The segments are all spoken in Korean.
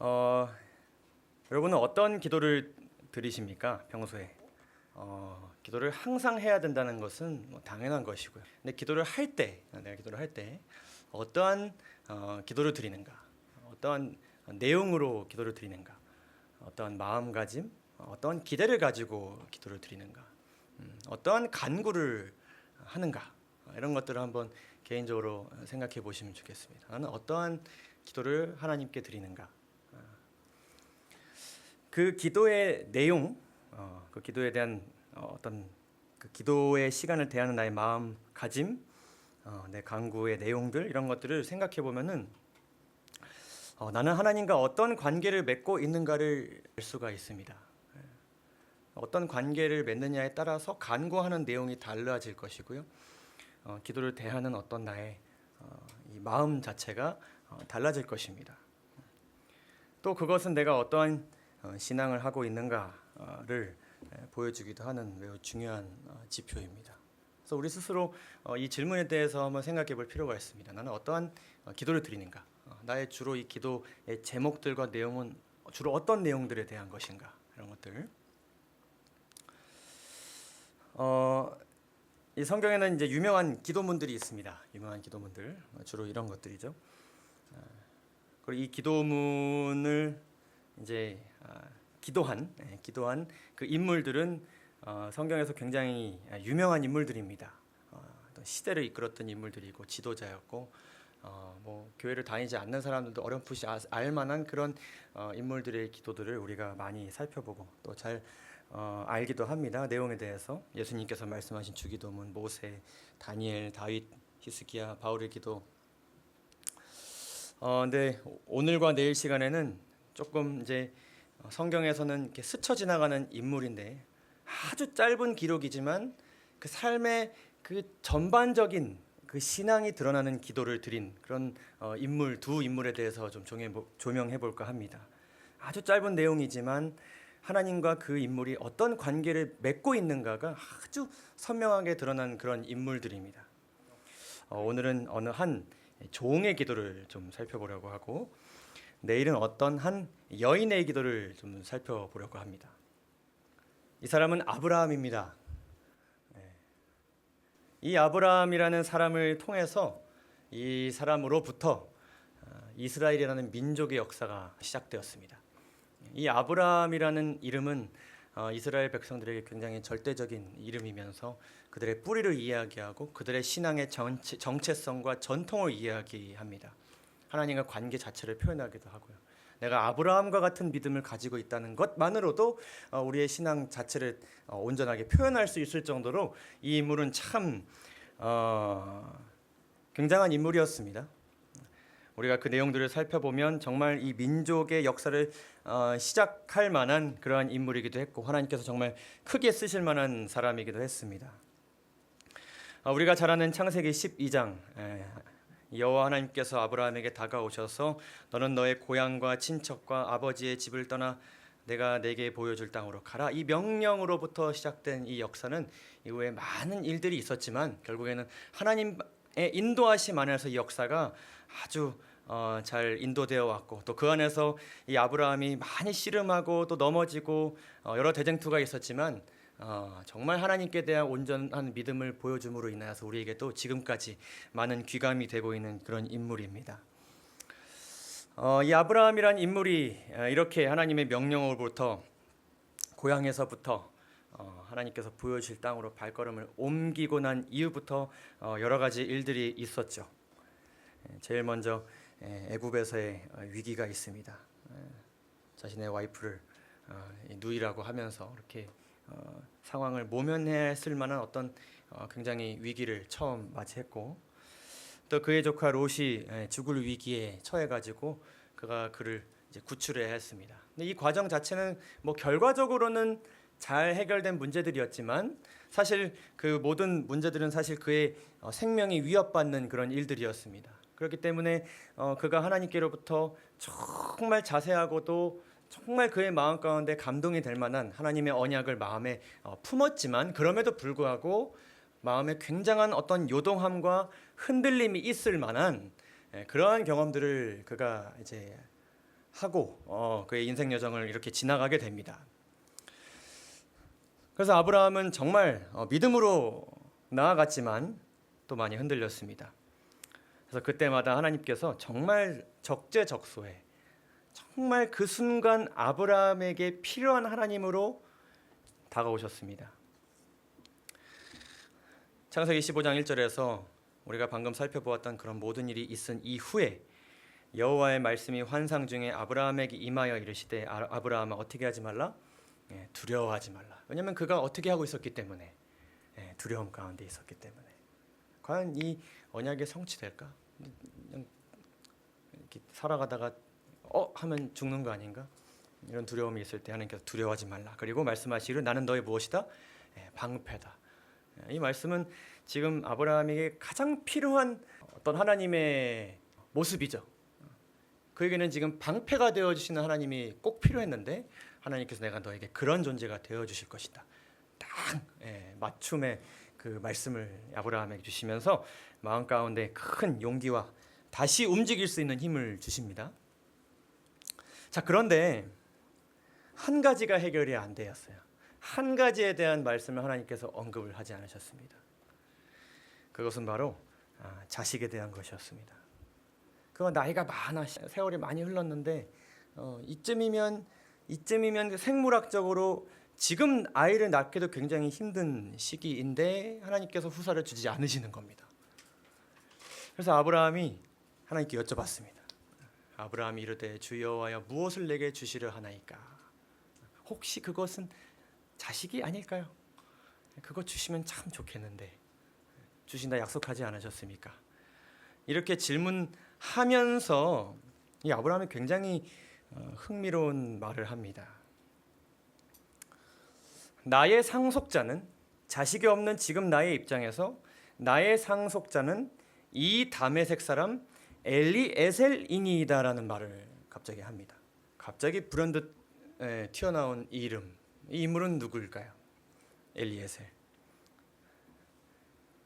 어, 여러분은 어떤 기도를 드리십니까? 평소에 기도를 항상 해야 된다는 것은 뭐 당연한 것이고요. 근데 기도를 할 때, 내가 기도를 할 때 어떠한 기도를 드리는가, 어떠한 내용으로 기도를 드리는가, 어떠한 마음가짐, 어떠한 기대를 가지고 기도를 드리는가, 어떠한 간구를 하는가, 이런 것들을 한번 개인적으로 생각해 보시면 좋겠습니다. 나는 어떠한 기도를 하나님께 드리는가. 그 기도의 내용, 그 기도에 대한 어떤 그 기도의 시간을 대하는 나의 마음가짐, 내 간구의 내용들 이런 것들을 생각해 보면은 나는 하나님과 어떤 관계를 맺고 있는가를 알 수가 있습니다. 어떤 관계를 맺느냐에 따라서 간구하는 내용이 달라질 것이고요. 기도를 대하는 어떤 나의 이 마음 자체가 달라질 것입니다. 또 그것은 내가 어떠한 신앙을 하고 있는가를 보여주기도 하는 매우 중요한 지표입니다. 그래서 우리 스스로 이 질문에 대해서 한번 생각해 볼 필요가 있습니다. 나는 어떠한 기도를 드리는가? 나의 주로 이 기도의 제목들과 내용은 주로 어떤 내용들에 대한 것인가? 이런 것들. 이 성경에는 이제 유명한 기도문들이 있습니다. 유명한 기도문들 주로 이런 것들이죠. 그리고 이 기도문을 이제 기도한 그 인물들은 성경에서 굉장히 유명한 인물들입니다. 시대를 이끌었던 인물들이고 지도자였고 뭐 교회를 다니지 않는 사람들도 어렴풋이 알 만한 그런 인물들의 기도들을 우리가 많이 살펴보고 또 잘 알기도 합니다. 내용에 대해서 예수님께서 말씀하신 주기도문, 모세, 다니엘, 다윗, 히스기야, 바울의 기도. 근데 오늘과 내일 시간에는 조금 이제 성경에서는 이렇게 스쳐 지나가는 인물인데 아주 짧은 기록이지만 그 삶의 그 전반적인 그 신앙이 드러나는 기도를 드린 그런 두 인물에 대해서 좀 조명해 볼까 합니다. 아주 짧은 내용이지만 하나님과 그 인물이 어떤 관계를 맺고 있는가가 아주 선명하게 드러난 그런 인물들입니다. 오늘은 어느 한 종의 기도를 좀 살펴보려고 하고 내일은 어떤 한 여인의 기도를 좀 살펴보려고 합니다. 이 사람은 아브라함입니다. 이 아브라함이라는 사람을 통해서 이 사람으로부터 이스라엘이라는 민족의 역사가 시작되었습니다. 이 아브라함이라는 이름은 이스라엘 백성들에게 굉장히 절대적인 이름이면서 그들의 뿌리를 이야기하고 그들의 신앙의 정체성과 전통을 이야기합니다. 하나님과 관계 자체를 표현하기도 하고요. 내가 아브라함과 같은 믿음을 가지고 있다는 것만으로도 우리의 신앙 자체를 온전하게 표현할 수 있을 정도로 이 인물은 참 굉장한 인물이었습니다. 우리가 그 내용들을 살펴보면 정말 이 민족의 역사를 시작할 만한 그러한 인물이기도 했고 하나님께서 정말 크게 쓰실 만한 사람이기도 했습니다. 우리가 잘 아는 창세기 12장 여호와 하나님께서 아브라함에게 다가오셔서 너는 너의 고향과 친척과 아버지의 집을 떠나 내가 내게 보여줄 땅으로 가라. 이 명령으로부터 시작된 이 역사는 이후에 많은 일들이 있었지만 결국에는 하나님의 인도하심 안에서 이 역사가 아주 잘 인도되어 왔고 또 그 안에서 이 아브라함이 많이 씨름하고 또 넘어지고 여러 대쟁투가 있었지만 정말 하나님께 대한 온전한 믿음을 보여줌으로 인하여서 우리에게도 지금까지 많은 귀감이 되고 있는 그런 인물입니다. 이 아브라함이란 인물이 이렇게 하나님의 명령으로부터 고향에서부터 하나님께서 보여주실 땅으로 발걸음을 옮기고 난 이후부터 여러 가지 일들이 있었죠. 제일 먼저 애굽에서의 위기가 있습니다. 자신의 와이프를 누이라고 하면서 이렇게 상황을 모면했을 만한 어떤 굉장히 위기를 처음 맞이했고 또 그의 조카 롯이 죽을 위기에 처해가지고 그가 그를 이제 구출해야 했습니다. 근데 이 과정 자체는 뭐 결과적으로는 잘 해결된 문제들이었지만 사실 그 모든 문제들은 사실 그의 생명이 위협받는 그런 일들이었습니다. 그렇기 때문에 그가 하나님께로부터 정말 자세하고도 정말 그의 마음 가운데 감동이 될 만한 하나님의 언약을 마음에 품었지만 그럼에도 불구하고 마음에 굉장한 어떤 요동함과 흔들림이 있을 만한 그러한 경험들을 그가 이제 하고 그의 인생 여정을 이렇게 지나가게 됩니다. 그래서 아브라함은 정말 믿음으로 나아갔지만 또 많이 흔들렸습니다. 그래서 그때마다 하나님께서 정말 적재적소에 정말 그 순간 아브라함에게 필요한 하나님으로 다가오셨습니다. 창세기 15장 1절에서 우리가 방금 살펴보았던 그런 모든 일이 있은 이후에 여호와의 말씀이 환상 중에 아브라함에게 임하여 이르시되 아브라함아 어떻게 하지 말라? 두려워하지 말라. 왜냐하면 그가 어떻게 하고 있었기 때문에 두려움 가운데 있었기 때문에. 과연 이 언약이 성취될까? 그냥 이렇게 살아가다가 하면 죽는 거 아닌가? 이런 두려움이 있을 때 하나님께서 두려워하지 말라. 그리고 말씀하시기를 나는 너의 무엇이다? 방패다. 이 말씀은 지금 아브라함에게 가장 필요한 어떤 하나님의 모습이죠. 그에게는 지금 방패가 되어주시는 하나님이 꼭 필요했는데 하나님께서 내가 너에게 그런 존재가 되어주실 것이다. 딱 맞춤의 그 말씀을 아브라함에게 주시면서 마음 가운데 큰 용기와 다시 움직일 수 있는 힘을 주십니다. 자, 그런데 한 가지가 해결이 안 되었어요. 한 가지에 대한 말씀을 하나님께서 언급을 하지 않으셨습니다. 그것은 바로 자식에 대한 것이었습니다. 그가 나이가 많아, 세월이 많이 흘렀는데 이쯤이면 생물학적으로 지금 아이를 낳기도 굉장히 힘든 시기인데 하나님께서 후사를 주지 않으시는 겁니다. 그래서 아브라함이 하나님께 여쭤봤습니다. 아브라함이 이르되 주 여호와여 무엇을 내게 주시려 하나이까? 혹시 그것은 자식이 아닐까요? 그거 주시면 참 좋겠는데 주신다 약속하지 않으셨습니까? 이렇게 질문하면서 이 아브라함이 굉장히 흥미로운 말을 합니다. 나의 상속자는 자식이 없는 지금 나의 입장에서 나의 상속자는 이 다메섹 사람 엘리에셀이니이다라는 말을 갑자기 합니다. 갑자기 불현듯 튀어나온 이 이름, 이 인물은 누구일까요? 엘리에셀.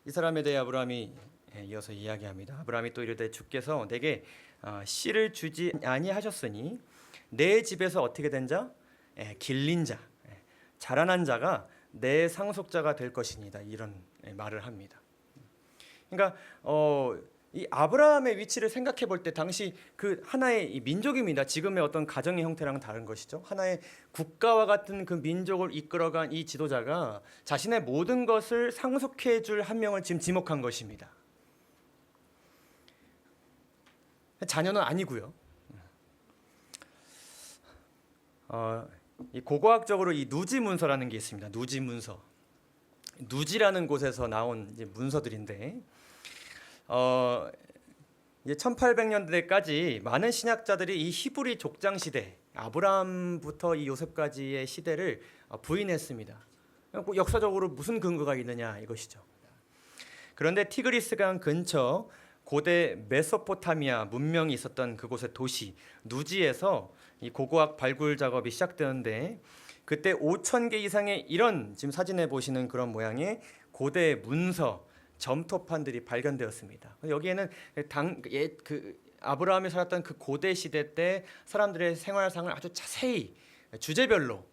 이 사람에 대해 아브라함이 이어서 이야기합니다. 아브라함이 또 이르되 주께서 내게 씨를 주지 아니하셨으니 내 집에서 어떻게 된 자? 길린 자, 자라난 자가 내 상속자가 될 것이니다. 이런 말을 합니다. 그러니까 이 아브라함의 위치를 생각해 볼 때 당시 그 하나의 민족입니다. 지금의 어떤 가정의 형태랑은 다른 것이죠. 하나의 국가와 같은 그 민족을 이끌어간 이 지도자가 자신의 모든 것을 상속해 줄 한 명을 지금 지목한 것입니다. 자녀는 아니고요. 이 고고학적으로 이 누지 문서라는 게 있습니다. 누지 문서. 누지라는 곳에서 나온 이제 문서들인데 이제 1800년대까지 많은 신학자들이 이 히브리 족장 시대, 아브라함부터 이 요셉까지의 시대를 부인했습니다. 역사적으로 무슨 근거가 있느냐 이것이죠. 그런데 티그리스강 근처 고대 메소포타미아 문명이 있었던 그곳의 도시 누지에서 이 고고학 발굴 작업이 시작되는데 그때 5,000개 이상의 이런 지금 사진에 보시는 그런 모양의 고대 문서 점토판들이 발견되었습니다. 여기에는 아브라함이 살았던 그 고대 시대 때 사람들의 생활상을 아주 자세히 주제별로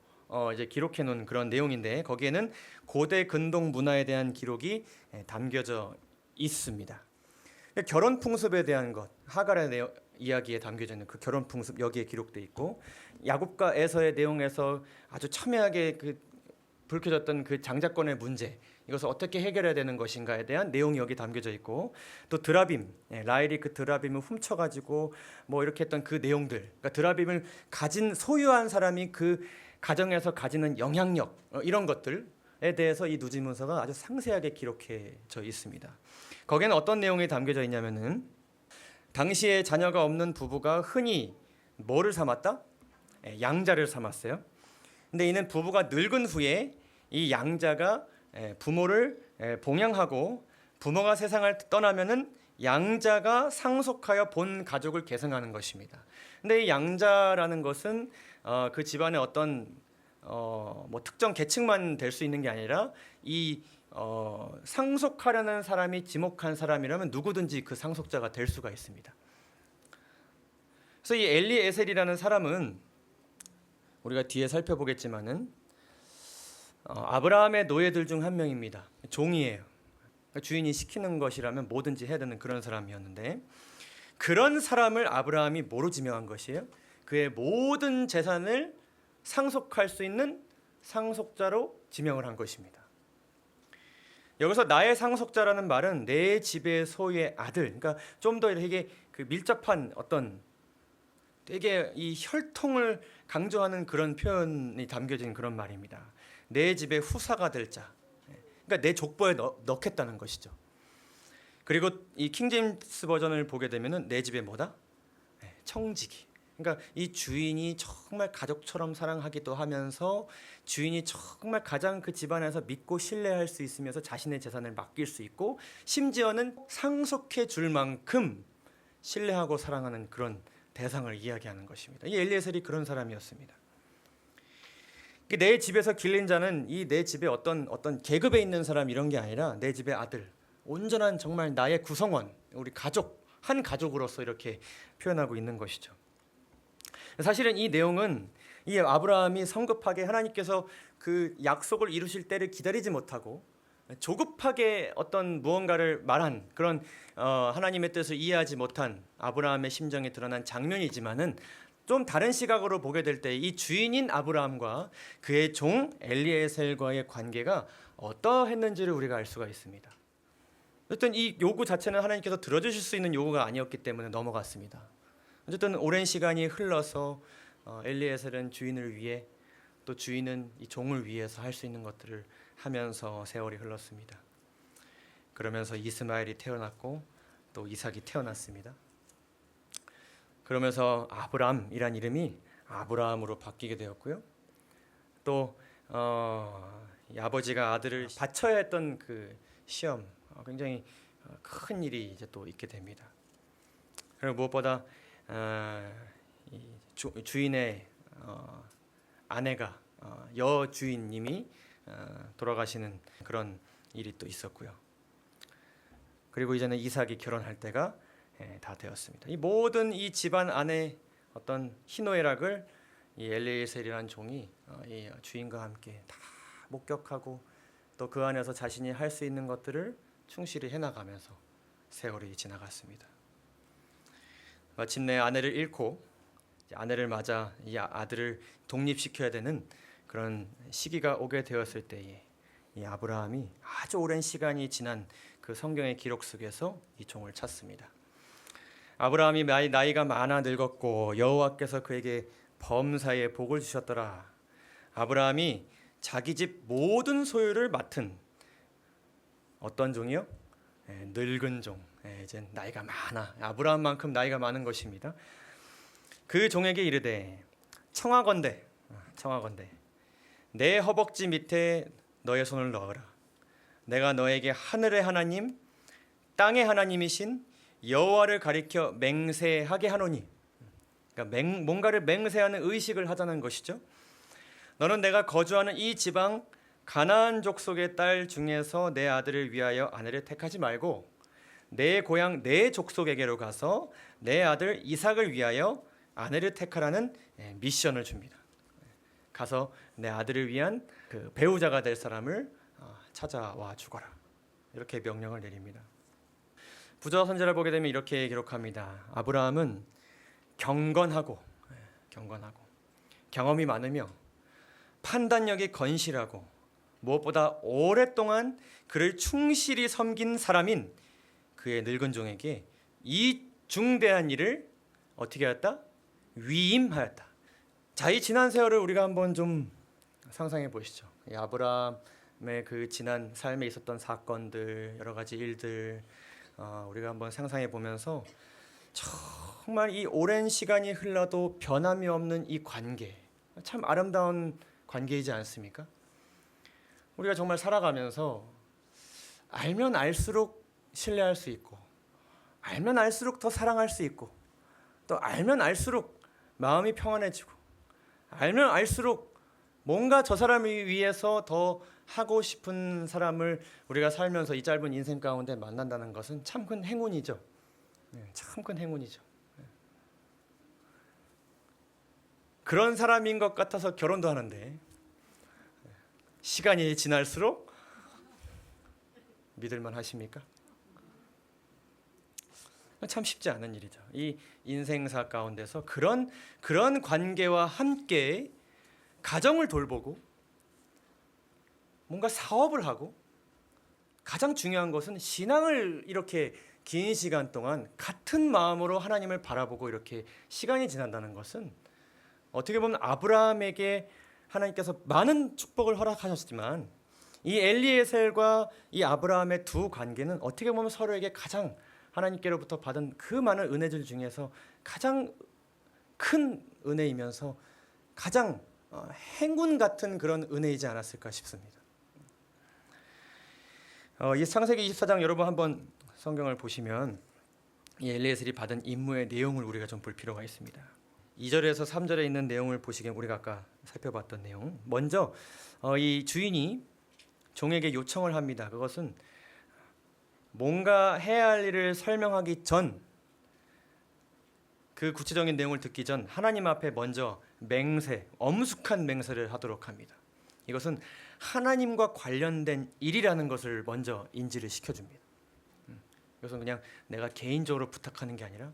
이제 기록해 놓은 그런 내용인데 거기에는 고대 근동 문화에 대한 기록이 담겨져 있습니다. 결혼 풍습에 대한 것, 하갈의 이야기에 담겨져 있는 그 결혼 풍습 여기에 기록돼 있고 야곱과 에서의 내용에서 아주 첨예하게 불켜졌던 그 장자권의 문제 이것을 어떻게 해결해야 되는 것인가에 대한 내용이 여기 담겨져 있고 또 드라빔 라헬이 그 드라빔을 훔쳐가지고 뭐 이렇게 했던 그 내용들 그러니까 드라빔을 소유한 사람이 그 가정에서 가지는 영향력 이런 것들에 대해서 이 누지문서가 아주 상세하게 기록해져 있습니다. 거기에는 어떤 내용이 담겨져 있냐면은 당시에 자녀가 없는 부부가 흔히 뭐를 삼았다? 양자를 삼았어요. 근데 이는 부부가 늙은 후에 이 양자가 부모를 봉양하고 부모가 세상을 떠나면은 양자가 상속하여 본 가족을 계승하는 것입니다. 근데 이 양자라는 것은 그 집안의 어떤 뭐 특정 계층만 될 수 있는 게 아니라 이 상속하려는 사람이 지목한 사람이라면 누구든지 그 상속자가 될 수가 있습니다. 그래서 이 엘리에셀이라는 사람은 우리가 뒤에 살펴보겠지만은 아브라함의 노예들 중 한 명입니다. 종이에요. 그러니까 주인이 시키는 것이라면 뭐든지 해야 되는 그런 사람이었는데, 그런 사람을 아브라함이 뭐로 지명한 것이에요? 그의 모든 재산을 상속할 수 있는 상속자로 지명을 한 것입니다. 여기서 나의 상속자라는 말은 내 집의 소유의 아들, 그러니까 좀 더 이렇게 그 밀접한 어떤 되게 이 혈통을 강조하는 그런 표현이 담겨진 그런 말입니다. 내 집의 후사가 될 자, 그러니까 내 족보에 넣겠다는 것이죠. 그리고 이 킹제임스 버전을 보게 되면은 내 집에 뭐다? 청지기. 그러니까 이 주인이 정말 가족처럼 사랑하기도 하면서 주인이 정말 가장 그 집안에서 믿고 신뢰할 수 있으면서 자신의 재산을 맡길 수 있고 심지어는 상속해 줄 만큼 신뢰하고 사랑하는 그런 대상을 이야기하는 것입니다. 이 엘리에셀이 그런 사람이었습니다. 내 집에서 길린 자는 이 내 집에 어떤 계급에 있는 사람 이런 게 아니라 내 집의 아들, 온전한 정말 나의 구성원, 우리 가족, 한 가족으로서 이렇게 표현하고 있는 것이죠. 사실은 이 내용은 이 아브라함이 성급하게 하나님께서 그 약속을 이루실 때를 기다리지 못하고 조급하게 어떤 무언가를 말한 그런 하나님의 뜻을 이해하지 못한 아브라함의 심정이 드러난 장면이지만은 좀 다른 시각으로 보게 될 때 이 주인인 아브라함과 그의 종 엘리에셀과의 관계가 어떠했는지를 우리가 알 수가 있습니다. 어쨌든 이 요구 자체는 하나님께서 들어주실 수 있는 요구가 아니었기 때문에 넘어갔습니다. 어쨌든 오랜 시간이 흘러서 엘리에셀은 주인을 위해 또 주인은 이 종을 위해서 할 수 있는 것들을 하면서 세월이 흘렀습니다. 그러면서 이스마엘이 태어났고 또 이삭이 태어났습니다. 그러면서 아브람이란 이름이 아브라함으로 바뀌게 되었고요. 또 이 아버지가 아들을 바쳐야 했던 그 시험, 굉장히 큰 일이 이제 또 있게 됩니다. 그리고 무엇보다 이 주인의 아내가 여주인님이 돌아가시는 그런 일이 또 있었고요. 그리고 이제는 이삭이 결혼할 때가 다 되었습니다. 이 모든 이 집안 안에 어떤 희노애락을 이 엘리에셀이라는 종이 이 주인과 함께 다 목격하고 또 그 안에서 자신이 할 수 있는 것들을 충실히 해나가면서 세월이 지나갔습니다. 마침내 아내를 잃고 아내를 맞아 이 아들을 독립시켜야 되는 그런 시기가 오게 되었을 때에 이 아브라함이 아주 오랜 시간이 지난 그 성경의 기록 속에서 이 종을 찾습니다. 아브라함이 나이가 많아 늙었고 여호와께서 그에게 범사에 복을 주셨더라. 아브라함이 자기 집 모든 소유를 맡은 어떤 종이요? 늙은 종. 이제 나이가 많아. 아브라함만큼 나이가 많은 것입니다. 그 종에게 이르되 청하건대 내 허벅지 밑에 너의 손을 넣어라. 내가 너에게 하늘의 하나님 땅의 하나님이신 여호와를 가리켜 맹세하게 하노니. 그러니까 뭔가를 맹세하는 의식을 하자는 것이죠. 너는 내가 거주하는 이 지방 가나안 족속의 딸 중에서 내 아들을 위하여 아내를 택하지 말고 내 고향 내 족속에게로 가서 내 아들 이삭을 위하여 아내를 택하라는 미션을 줍니다. 가서 내 아들을 위한 그 배우자가 될 사람을 찾아와 주거라. 이렇게 명령을 내립니다. 부자 선지자를 보게 되면 이렇게 기록합니다. 아브라함은 경건하고 경험이 많으며 판단력이 건실하고 무엇보다 오랫동안 그를 충실히 섬긴 사람인 그의 늙은 종에게 이 중대한 일을 어떻게 하였다? 위임하였다. 자, 이 지난 세월을 우리가 한번 좀 상상해 보시죠. 이 아브라함의 그 지난 삶에 있었던 사건들, 여러 가지 일들 우리가 한번 상상해 보면서 정말 이 오랜 시간이 흘러도 변함이 없는 이 관계, 참 아름다운 관계이지 않습니까? 우리가 정말 살아가면서 알면 알수록 신뢰할 수 있고 알면 알수록 더 사랑할 수 있고 또 알면 알수록 마음이 평안해지고 알면 알수록 뭔가 저 사람을 위해서 더 하고 싶은 사람을 우리가 살면서 이 짧은 인생 가운데 만난다는 것은 참 큰 행운이죠. 참 큰 행운이죠. 그런 사람인 것 같아서 결혼도 하는데 시간이 지날수록 믿을만 하십니까? 참 쉽지 않은 일이죠. 이 인생사 가운데서 그런 관계와 함께 가정을 돌보고 뭔가 사업을 하고 가장 중요한 것은 신앙을 이렇게 긴 시간 동안 같은 마음으로 하나님을 바라보고 이렇게 시간이 지난다는 것은 어떻게 보면 아브라함에게 하나님께서 많은 축복을 허락하셨지만 이 엘리에셀과 이 아브라함의 두 관계는 어떻게 보면 서로에게 가장 하나님께로부터 받은 그 많은 은혜들 중에서 가장 큰 은혜이면서 가장 행운 같은 그런 은혜이지 않았을까 싶습니다. 이 창세기 24장 여러분 한번 성경을 보시면 이 엘리에셀이 받은 임무의 내용을 우리가 좀 볼 필요가 있습니다. 2절에서 3절에 있는 내용을 보시기엔 우리가 아까 살펴봤던 내용, 먼저 이 주인이 종에게 요청을 합니다. 그것은 뭔가 해야 할 일을 설명하기 전, 그 구체적인 내용을 듣기 전 하나님 앞에 먼저 맹세, 엄숙한 맹세를 하도록 합니다. 이것은 하나님과 관련된 일이라는 것을 먼저 인지를 시켜줍니다. 이것은 그냥 내가 개인적으로 부탁하는 게 아니라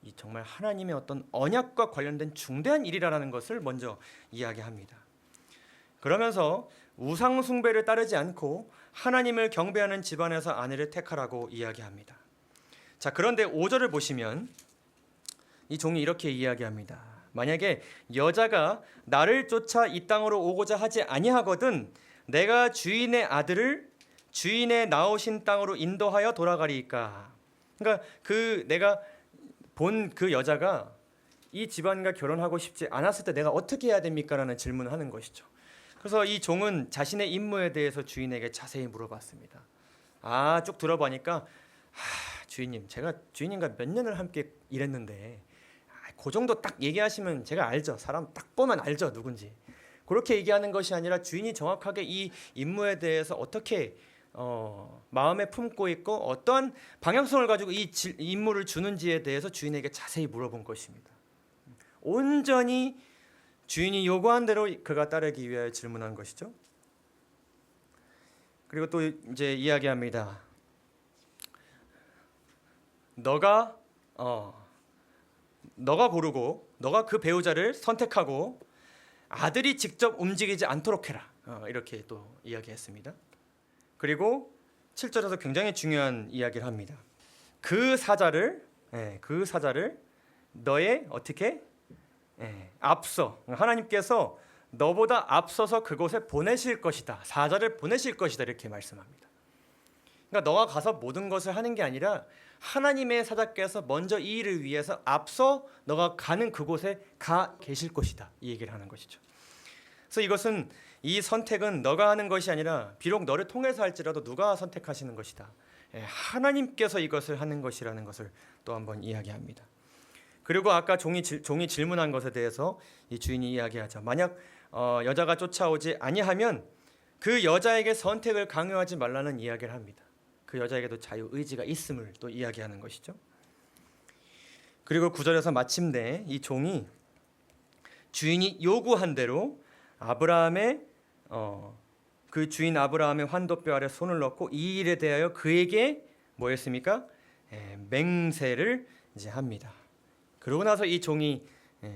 이 정말 하나님의 어떤 언약과 관련된 중대한 일이라는 것을 먼저 이야기합니다. 그러면서 우상 숭배를 따르지 않고 하나님을 경배하는 집안에서 아내를 택하라고 이야기합니다. 자, 그런데 5절을 보시면 이 종이 이렇게 이야기합니다. 만약에 여자가 나를 쫓아 이 땅으로 오고자 하지 아니하거든 내가 주인의 아들을 주인의 나오신 땅으로 인도하여 돌아가리이까. 그러니까 내가 본 그 여자가 이 집안과 결혼하고 싶지 않았을 때 내가 어떻게 해야 됩니까? 라는 질문을 하는 것이죠. 그래서 이 종은 자신의 임무에 대해서 주인에게 자세히 물어봤습니다. 쭉 들어보니까 주인님, 제가 주인님과 몇 년을 함께 일했는데 그 정도 딱 얘기하시면 제가 알죠. 사람 딱 보면 알죠, 누군지. 그렇게 얘기하는 것이 아니라 주인이 정확하게 이 임무에 대해서 어떻게 마음에 품고 있고 어떠한 방향성을 가지고 이 임무를 주는지에 대해서 주인에게 자세히 물어본 것입니다. 온전히 주인이 요구한 대로 그가 따르기 위하여 질문한 것이죠. 그리고 또 이제 이야기합니다. 너가 고르고 너가 그 배우자를 선택하고 아들이 직접 움직이지 않도록 해라. 이렇게 또 이야기했습니다. 그리고 7절에서 굉장히 중요한 이야기를 합니다. 그 사자를 너의 어떻게 앞서 하나님께서 너보다 앞서서 그곳에 보내실 것이다. 사자를 보내실 것이다. 이렇게 말씀합니다. 그러니까 너가 가서 모든 것을 하는 게 아니라 하나님의 사자께서 먼저 이 일을 위해서 앞서 너가 가는 그곳에 가 계실 것이다. 이 얘기를 하는 것이죠. 그래서 이것은 이 선택은 너가 하는 것이 아니라 비록 너를 통해서 할지라도 누가 선택하시는 것이다. 하나님께서 이것을 하는 것이라는 것을 또 한번 이야기합니다. 그리고 아까 종이 질문한 것에 대해서 이 주인이 이야기하죠. 만약 여자가 쫓아오지 아니하면 그 여자에게 선택을 강요하지 말라는 이야기를 합니다. 그 여자에게도 자유 의지가 있음을 또 이야기하는 것이죠. 그리고 9절에서 마침내 이 종이 주인이 요구한 대로 아브라함의 그 주인 아브라함의 환도뼈 아래 손을 넣고 이 일에 대하여 그에게 뭐였습니까? 맹세를 이제 합니다. 그러고 나서 이 종이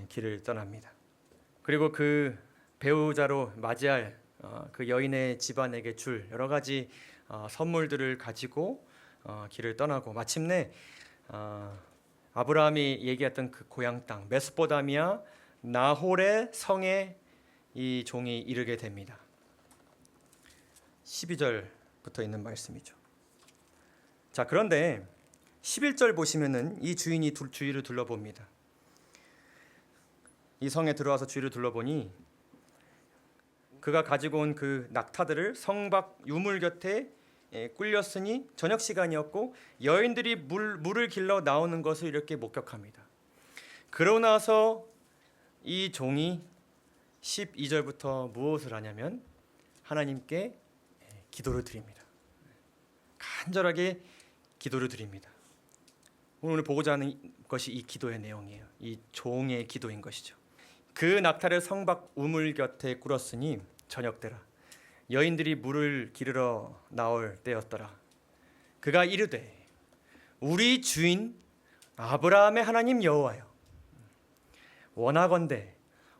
길을 떠납니다. 그리고 그 배우자로 맞이할 그 여인의 집안에게 줄 여러 가지 선물들을 가지고 길을 떠나고 마침내 아브라함이 얘기했던 그 고향 땅 메소포타미아 나홀의 성에 이 종이 이르게 됩니다. 12절부터 있는 말씀이죠. 자, 그런데 11절 보시면은 이 주인이 주위를 둘러봅니다. 이 성에 들어와서 주위를 둘러보니 그가 가지고 온 그 낙타들을 성 밖 유물 곁에 꿀렸으니 저녁 시간이었고 여인들이 물을 길러 나오는 것을 이렇게 목격합니다. 그러고 나서 이 종이 12절부터 무엇을 하냐면 하나님께 기도를 드립니다. 간절하게 기도를 드립니다. 오늘 보고자 하는 것이 이 기도의 내용이에요. 이 종의 기도인 것이죠. 그 낙타를 성박 우물 곁에 꿇었으니 저녁때라 여인들이 물을 기르러 나올 때였더라. 그가 이르되 우리 주인 아브라함의 하나님 여호와여, 원하건대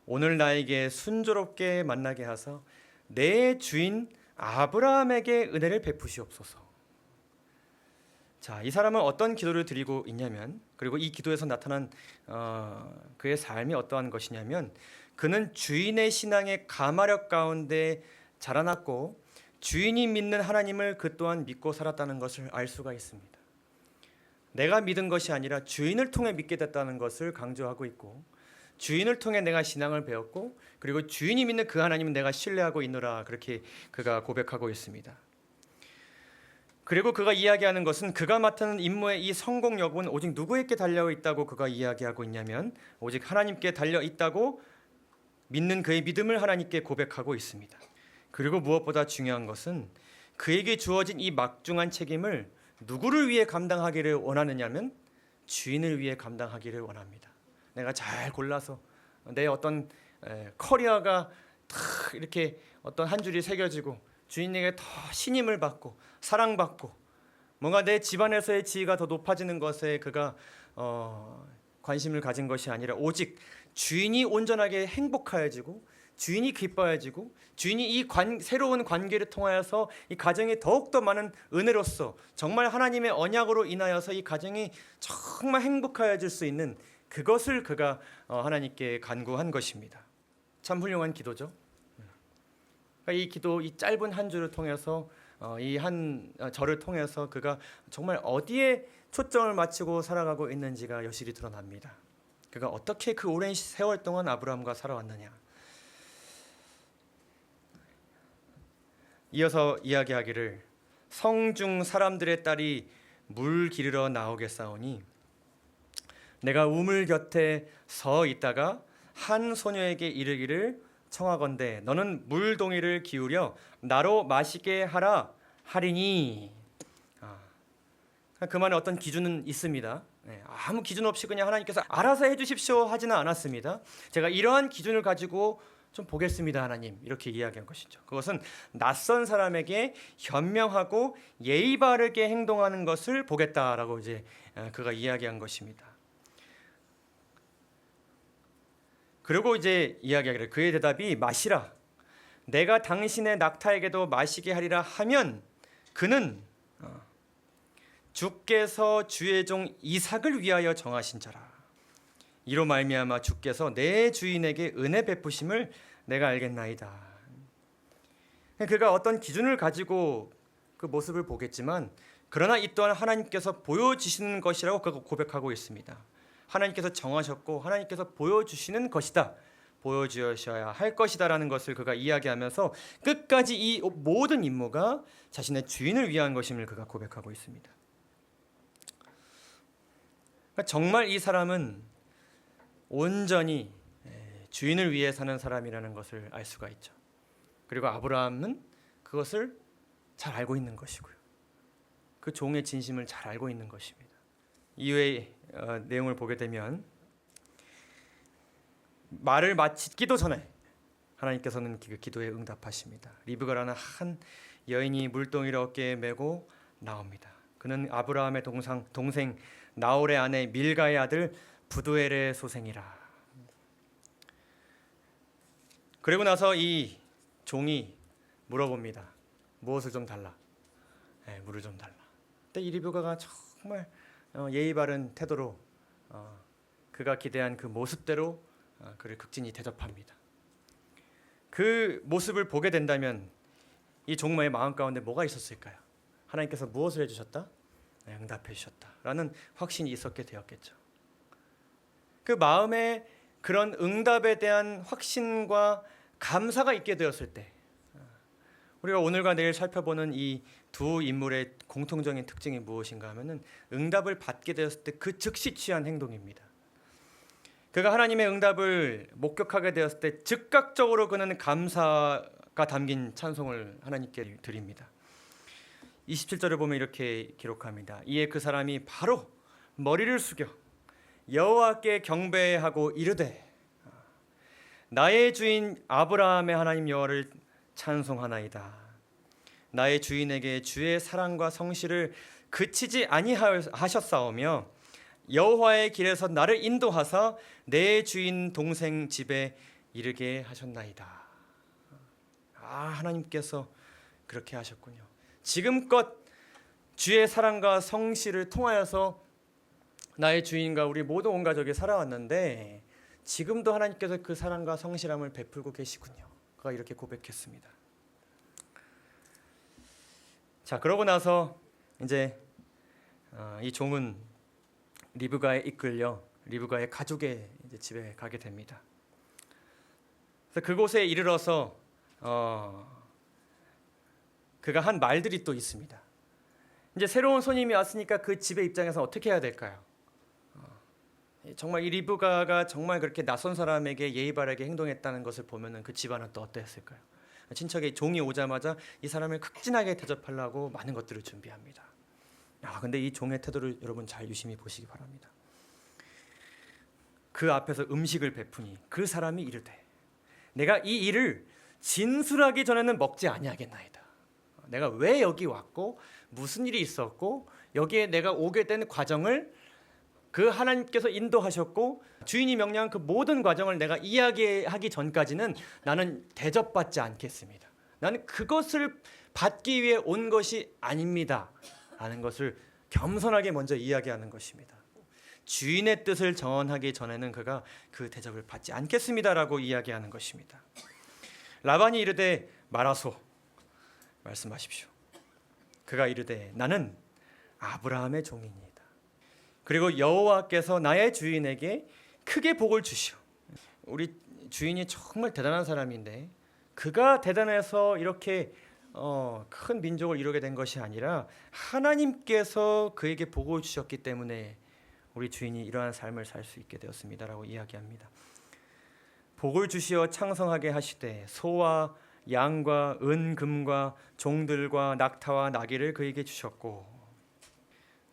오늘 나에게 순조롭게 만나게 하사 내 주인 아브라함에게 은혜를 베푸시옵소서. 자, 이 사람은 어떤 기도를 드리고 있냐면, 그리고 이 기도에서 나타난 그의 삶이 어떠한 것이냐면, 그는 주인의 신앙의 가마력 가운데 자라났고 주인이 믿는 하나님을 그 또한 믿고 살았다는 것을 알 수가 있습니다. 내가 믿은 것이 아니라 주인을 통해 믿게 됐다는 것을 강조하고 있고, 주인을 통해 내가 신앙을 배웠고, 그리고 주인이 믿는 그 하나님은 내가 신뢰하고 있노라, 그렇게 그가 고백하고 있습니다. 그리고 그가 이야기하는 것은 그가 맡은 임무의 이 성공 여부는 오직 누구에게 달려 있다고 그가 이야기하고 있냐면, 오직 하나님께 달려 있다고 믿는 그의 믿음을 하나님께 고백하고 있습니다. 그리고 무엇보다 중요한 것은 그에게 주어진 이 막중한 책임을 누구를 위해 감당하기를 원하느냐면 주인을 위해 감당하기를 원합니다. 내가 잘 골라서 내 어떤 커리어가 탁 이렇게 어떤 한 줄이 새겨지고 주인에게 더 신임을 받고 사랑받고 뭔가 내 집안에서의 지위가 더 높아지는 것에 그가 관심을 가진 것이 아니라 오직 주인이 온전하게 행복하여지고 주인이 기뻐해지고 주인이 이 새로운 관계를 통하여서 이 가정에 더욱더 많은 은혜로서 정말 하나님의 언약으로 인하여서 이 가정이 정말 행복해질 수 있는 그것을 그가 하나님께 간구한 것입니다. 참 훌륭한 기도죠. 그러니까 이 기도, 이 짧은 한 주를 통해서 이 한 절을 통해서 그가 정말 어디에 초점을 맞추고 살아가고 있는지가 여실히 드러납니다. 그가 어떻게 그 오랜 세월 동안 아브라함과 살아왔느냐. 이어서 이야기하기를 성중 사람들의 딸이 물 기르러 나오겠사오니 내가 우물 곁에 서 있다가 한 소녀에게 이르기를 청하건대 너는 물동이를 기울여 나로 마시게 하라 하리니. 그 말에 어떤 기준은 있습니다. 아무 기준 없이 그냥 하나님께서 알아서 해주십시오 하지는 않았습니다. 제가 이러한 기준을 가지고 좀 보겠습니다 하나님, 이렇게 이야기한 것이죠. 그것은 낯선 사람에게 현명하고 예의 바르게 행동하는 것을 보겠다라고 이제 그가 이야기한 것입니다. 그리고 이제 이야기하기를 그의 대답이 마시라 내가 당신의 낙타에게도 마시게 하리라 하면 그는 주께서 주의 종 이삭을 위하여 정하신 자라. 이로 말미암아 주께서 내 주인에게 은혜 베푸심을 내가 알겠나이다. 그가 어떤 기준을 가지고 그 모습을 보겠지만 그러나 이 또한 하나님께서 보여주시는 것이라고 그가 고백하고 있습니다. 하나님께서 정하셨고 하나님께서 보여주시는 것이다, 보여주셔야 할 것이다라는 것을 그가 이야기하면서 끝까지 이 모든 임무가 자신의 주인을 위한 것임을 그가 고백하고 있습니다. 그러니까 정말 이 사람은 온전히 주인을 위해 사는 사람이라는 것을 알 수가 있죠. 그리고 아브라함은 그것을 잘 알고 있는 것이고요. 그 종의 진심을 잘 알고 있는 것입니다. 이후의 내용을 보게 되면 말을 마치기도 전에 하나님께서는 그 기도에 응답하십니다. 리브가라는 한 여인이 물동이를 어깨에 메고 나옵니다. 그는 아브라함의 동생 나홀의 아내 밀가의 아들 부두엘의 소생이라. 그리고 나서 이 종이 물어봅니다. 무엇을 좀 달라? 물을 좀 달라. 근데 이 리브가가 정말 예의 바른 태도로 그가 기대한 그 모습대로 그를 극진히 대접합니다. 그 모습을 보게 된다면 이 종마의 마음 가운데 뭐가 있었을까요? 하나님께서 무엇을 해주셨다? 응답해 주셨다라는 확신이 있었게 되었겠죠. 그 마음에 그런 응답에 대한 확신과 감사가 있게 되었을 때 우리가 오늘과 내일 살펴보는 이 두 인물의 공통적인 특징이 무엇인가 하면은 응답을 받게 되었을 때 그 즉시 취한 행동입니다. 그가 하나님의 응답을 목격하게 되었을 때 즉각적으로 그는 감사가 담긴 찬송을 하나님께 드립니다. 27절을 보면 이렇게 기록합니다. 이에 그 사람이 바로 머리를 숙여 여호와께 경배하고 이르되 나의 주인 아브라함의 하나님 여호와를 찬송하나이다. 나의 주인에게 주의 사랑과 성실을 그치지 아니하셨사오며 여호와의 길에서 나를 인도하사 내 주인 동생 집에 이르게 하셨나이다. 하나님께서 그렇게 하셨군요. 지금껏 주의 사랑과 성실을 통하여서 나의 주인과 우리 모든 온 가족이 살아왔는데 지금도 하나님께서 그 사랑과 성실함을 베풀고 계시군요. 그가 이렇게 고백했습니다. 자, 그러고 나서 이제 이 종은 리브가에 이끌려 리브가의 가족의 이제 집에 가게 됩니다. 그래서 그곳에 이르러서 그가 한 말들이 또 있습니다. 이제 새로운 손님이 왔으니까 그 집의 입장에서 어떻게 해야 될까요? 정말 이 리브가가 정말 그렇게 낯선 사람에게 예의 바르게 행동했다는 것을 보면은 그 집안은 또 어땠을까요? 친척의 종이 오자마자 이 사람을 극진하게 대접하려고 많은 것들을 준비합니다. 근데 이 종의 태도를 여러분 잘 유심히 보시기 바랍니다. 그 앞에서 음식을 베푸니 그 사람이 이르되 내가 이 일을 진술하기 전에는 먹지 아니하겠나이다. 내가 왜 여기 왔고 무슨 일이 있었고 여기에 내가 오게 된 과정을 그 하나님께서 인도하셨고 주인이 명령한 그 모든 과정을 내가 이야기하기 전까지는 나는 대접받지 않겠습니다. 나는 그것을 받기 위해 온 것이 아닙니다. 라는 것을 겸손하게 먼저 이야기하는 것입니다. 주인의 뜻을 정언하기 전에는 그가 그 대접을 받지 않겠습니다라고 이야기하는 것입니다. 라반이 이르되 말하소 말씀하십시오. 그가 이르되 나는 아브라함의 종이니이다. 그리고 여호와께서 나의 주인에게 크게 복을 주시오. 우리 주인이 정말 대단한 사람인데 그가 대단해서 이렇게 큰 민족을 이루게 된 것이 아니라 하나님께서 그에게 복을 주셨기 때문에 우리 주인이 이러한 삶을 살 수 있게 되었습니다라고 이야기합니다. 복을 주시어 창성하게 하시되 소와 양과 은금과 종들과 낙타와 나귀를 그에게 주셨고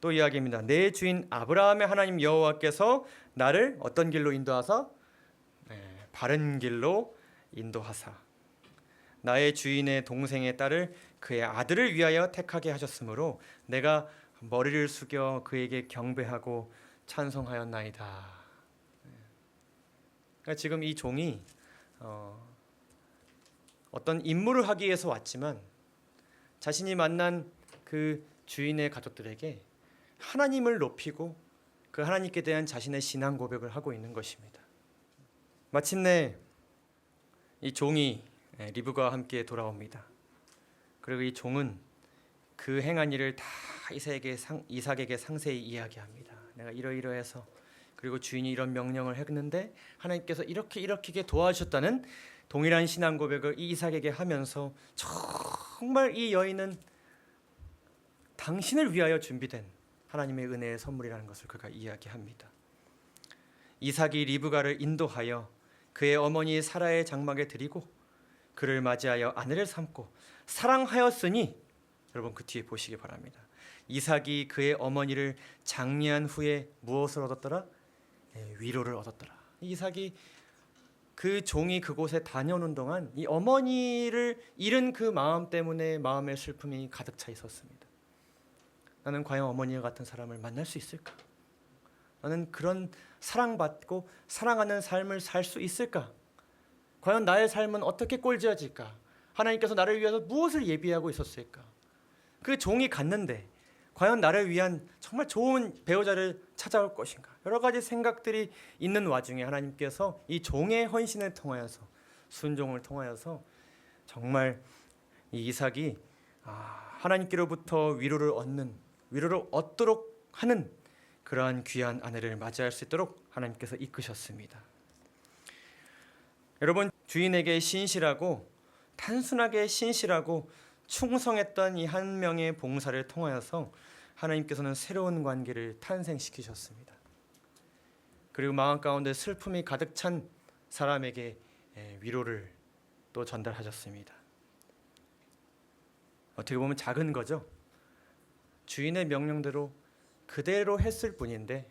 또 이야기합니다. 내 주인 아브라함의 하나님 여호와께서 나를 어떤 길로 인도하사? 바른 길로 인도하사 나의 주인의 동생의 딸을 그의 아들을 위하여 택하게 하셨으므로 내가 머리를 숙여 그에게 경배하고 찬송하였나이다. 그러니까 지금 이 종이 어떤 임무를 하기 위해서 왔지만 자신이 만난 그 주인의 가족들에게 하나님을 높이고 그 하나님께 대한 자신의 신앙 고백을 하고 있는 것입니다. 마침내 이 종이 리브가와 함께 돌아옵니다. 그리고 이 종은 그 행한 일을 다 이삭에게 상세히 이야기합니다. 내가 이러이러해서 그리고 주인이 이런 명령을 했는데 하나님께서 이렇게 도와주셨다는 동일한 신앙 고백을 이 이삭에게 하면서 정말 이 여인은 당신을 위하여 준비된 하나님의 은혜의 선물이라는 것을 그가 이야기합니다. 이삭이 리브가를 인도하여 그의 어머니 사라의 장막에 드리고 그를 맞이하여 아내를 삼고 사랑하였으니 여러분 그 뒤에 보시기 바랍니다. 이삭이 그의 어머니를 장례한 후에 무엇을 얻었더라? 위로를 얻었더라. 이삭이 그 종이 그곳에 다녀오는 동안 이 어머니를 잃은 그 마음 때문에 마음의 슬픔이 가득 차 있었습니다. 나는 과연 어머니와 같은 사람을 만날 수 있을까? 나는 그런 사랑받고 사랑하는 삶을 살 수 있을까? 과연 나의 삶은 어떻게 꼴지어질까? 하나님께서 나를 위해서 무엇을 예비하고 있었을까? 그 종이 갔는데 과연 나를 위한 정말 좋은 배우자를 찾아올 것인가? 여러 가지 생각들이 있는 와중에 하나님께서 이 종의 헌신을 통하여서 순종을 통하여서 정말 이 이삭이 하나님께로부터 위로를 얻도록 하는 그러한 귀한 아내를 맞이할 수 있도록 하나님께서 이끄셨습니다. 여러분 주인에게 신실하고 단순하게 신실하고 충성했던 이 한 명의 봉사를 통하여서 하나님께서는 새로운 관계를 탄생시키셨습니다. 그리고 마음 가운데 슬픔이 가득 찬 사람에게 위로를 또 전달하셨습니다. 어떻게 보면 작은 거죠. 주인의 명령대로 그대로 했을 뿐인데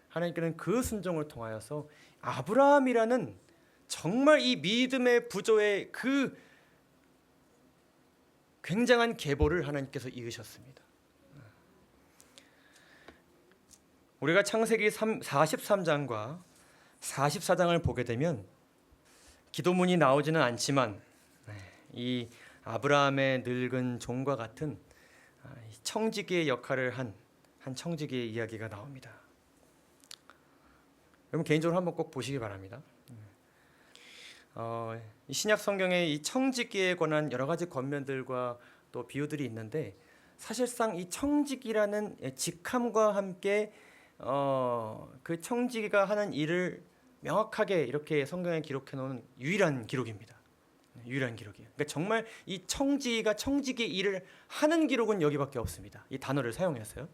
하나님께는 그 순종을 통하여서 아브라함이라는 정말 이 믿음의 부조의 그 굉장한 계보를 하나님께서 이으셨습니다. 우리가 창세기 43장과 44장을 보게 되면 기도문이 나오지는 않지만 이 아브라함의 늙은 종과 같은 청지기의 역할을 한 청지기의 이야기가 나옵니다. 여러분 개인적으로 한번 꼭 보시기 바랍니다. 이 신약 성경에 이 청지기에 관한 여러 가지 권면들과 또 비유들이 있는데 사실상 이 청지기라는 직함과 함께 그 청지기가 하는 일을 명확하게 이렇게 성경에 기록해 놓은 유일한 기록입니다. 유일한 기록이에요. 그러니까 정말 이 청지기가 청지기 일을 하는 기록은 여기밖에 없습니다. 이 단어를 사용해서요.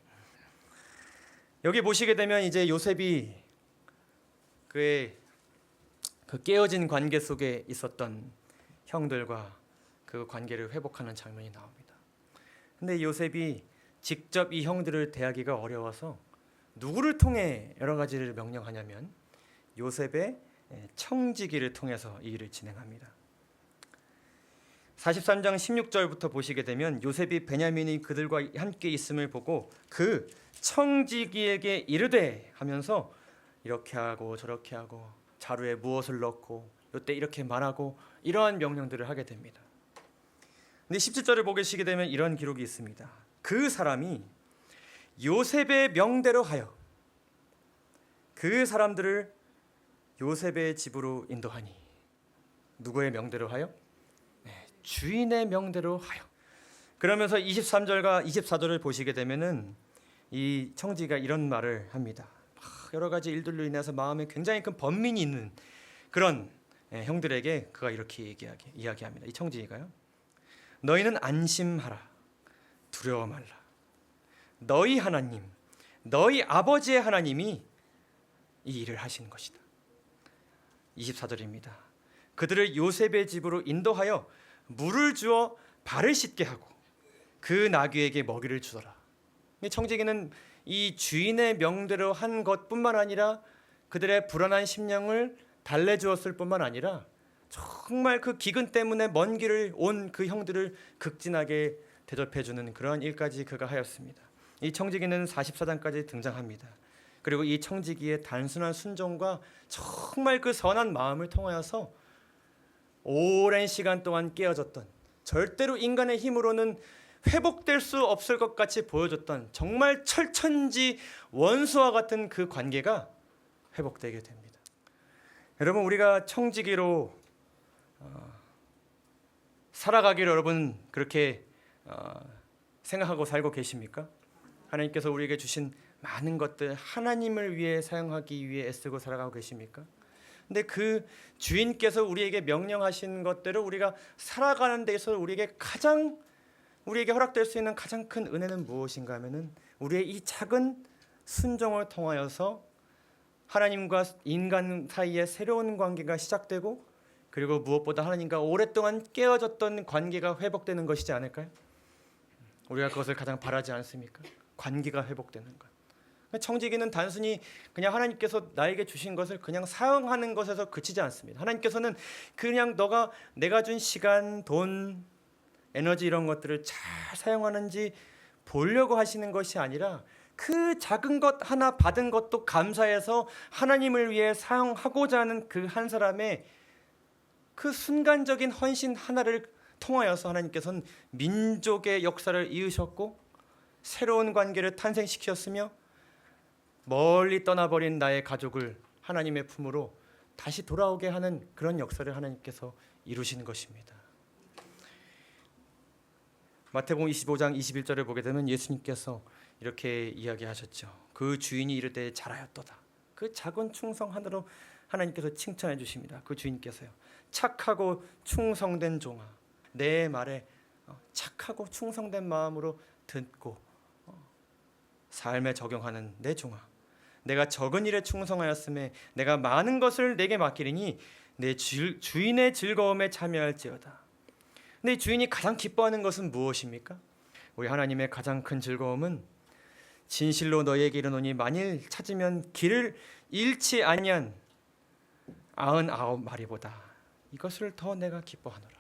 여기 보시게 되면 이제 요셉이 그의 그 깨어진 관계 속에 있었던 형들과 그 관계를 회복하는 장면이 나옵니다. 근데 요셉이 직접 이 형들을 대하기가 어려워서 누구를 통해 여러 가지를 명령하냐면 요셉의 청지기를 통해서 이 일을 진행합니다. 43장 16절부터 보시게 되면 요셉이 베냐민이 그들과 함께 있음을 보고 그 청지기에게 이르되 하면서 이렇게 하고 저렇게 하고 자루에 무엇을 넣고 이때 이렇게 말하고 이러한 명령들을 하게 됩니다. 근데 17절을 보시게 되면 이런 기록이 있습니다. 그 사람이 요셉의 명대로 하여 그 사람들을 요셉의 집으로 인도하니 누구의 명대로 하여? 주인의 명대로 하여. 그러면서 23절과 24절을 보시게 되면은 이 청지기가 이런 말을 합니다. 여러 가지 일들로 인해서 마음에 굉장히 큰 번민이 있는 그런 형들에게 그가 이렇게 이야기합니다. 이 청지기가요. 너희는 안심하라. 두려워 말라. 너희 하나님, 너희 아버지의 하나님이 이 일을 하시는 것이다. 24절입니다. 그들을 요셉의 집으로 인도하여 물을 주어 발을 씻게 하고 그 나귀에게 먹이를 주더라. 청지기는 이 주인의 명대로 한 것뿐만 아니라 그들의 불안한 심령을 달래주었을 뿐만 아니라 정말 그 기근 때문에 먼 길을 온 그 형들을 극진하게 대접해주는 그러한 일까지 그가 하였습니다. 이 청지기는 44장까지 등장합니다. 그리고 이 청지기의 단순한 순종과 정말 그 선한 마음을 통하여서 오랜 시간 동안 깨어졌던 절대로 인간의 힘으로는 회복될 수 없을 것 같이 보여줬던 정말 철천지 원수와 같은 그 관계가 회복되게 됩니다. 여러분 우리가 청지기로 살아가기를 여러분 그렇게 생각하고 살고 계십니까? 하나님께서 우리에게 주신 많은 것들 하나님을 위해 사용하기 위해 애쓰고 살아가고 계십니까? 근데 그 주인께서 우리에게 명령하신 것들을 우리가 살아가는 데서 우리에게 허락될 수 있는 가장 큰 은혜는 무엇인가 하면은 우리의 이 작은 순종을 통하여서 하나님과 인간 사이에 새로운 관계가 시작되고 그리고 무엇보다 하나님과 오랫동안 깨어졌던 관계가 회복되는 것이지 않을까요? 우리가 그것을 가장 바라지 않습니까? 관계가 회복되는 것. 청지기는 단순히 그냥 하나님께서 나에게 주신 것을 그냥 사용하는 것에서 그치지 않습니다. 하나님께서는 그냥 내가 준 시간, 돈, 에너지 이런 것들을 잘 사용하는지 보려고 하시는 것이 아니라 그 작은 것 하나 받은 것도 감사해서 하나님을 위해 사용하고자 하는 그 한 사람의 그 순간적인 헌신 하나를 통하여서 하나님께서는 민족의 역사를 이으셨고 새로운 관계를 탄생시켰으며 멀리 떠나버린 나의 가족을 하나님의 품으로 다시 돌아오게 하는 그런 역사를 하나님께서 이루시는 것입니다. 마태복음 25장 21절을 보게 되면 예수님께서 이렇게 이야기하셨죠. 그 주인이 이르되 잘하였도다. 그 작은 충성 하나로 하나님께서 칭찬해 주십니다. 그 주인께서요. 착하고 충성된 종아, 내 말에 착하고 충성된 마음으로 듣고 삶에 적용하는 내 종아, 내가 적은 일에 충성하였음에 내가 많은 것을 내게 맡기리니 내 주인의 즐거움에 참여할지어다. 근데 이 주인이 가장 기뻐하는 것은 무엇입니까? 우리 하나님의 가장 큰 즐거움은 진실로 너희에게 이르노니 만일 찾으면 길을 잃지 아니한 99마리보다 이것을 더 내가 기뻐하노라.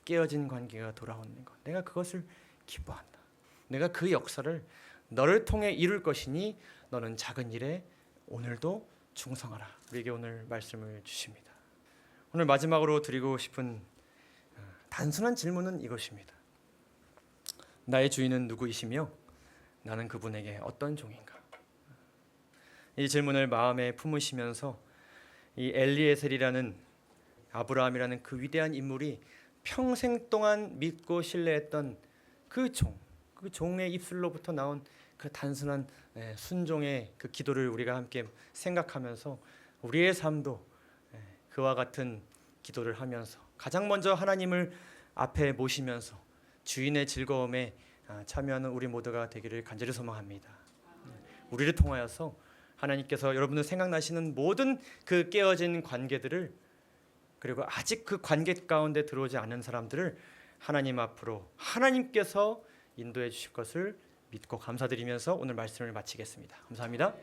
깨어진 관계가 돌아오는 것, 내가 그것을 기뻐한다. 내가 그 역사를 너를 통해 이룰 것이니 너는 작은 일에 오늘도 충성하라. 우리에게 오늘 말씀을 주십니다. 오늘 마지막으로 드리고 싶은 단순한 질문은 이것입니다. 나의 주인은 누구이시며 나는 그분에게 어떤 종인가? 이 질문을 마음에 품으시면서 이 엘리에셀이라는 아브라함이라는 그 위대한 인물이 평생 동안 믿고 신뢰했던 그 종의 입술로부터 나온 그 단순한 순종의 그 기도를 우리가 함께 생각하면서 우리의 삶도 그와 같은 기도를 하면서 가장 먼저 하나님을 앞에 모시면서 주인의 즐거움에 참여하는 우리 모두가 되기를 간절히 소망합니다. 우리를 통하여서 하나님께서 여러분들 생각나시는 모든 그 깨어진 관계들을, 그리고 아직 그 관계 가운데 들어오지 않은 사람들을 하나님 앞으로 하나님께서 인도해 주실 것을 믿고 감사드리면서 오늘 말씀을 마치겠습니다. 감사합니다.